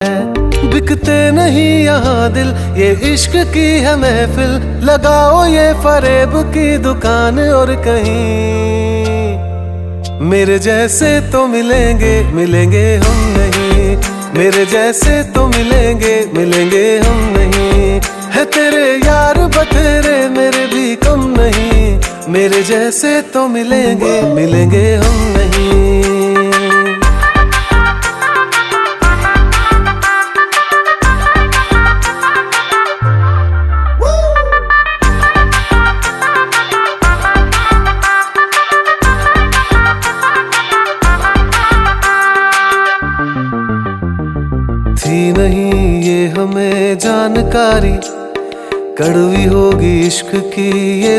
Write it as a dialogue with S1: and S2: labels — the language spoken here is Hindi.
S1: बिकते नहीं यहाँ दिल, ये इश्क की है महफिल। लगाओ ये फरेब की दुकान और कहीं मेरे जैसे तो मिलेंगे, मिलेंगे हम नहीं। मेरे जैसे तो मिलेंगे, मिलेंगे हम नहीं। है तेरे यार बतेरे, मेरे भी कम नहीं। मेरे जैसे तो मिलेंगे, मिलेंगे हम नहीं। थी नहीं ये हमें जानकारी, कड़वी होगी इश्क की ये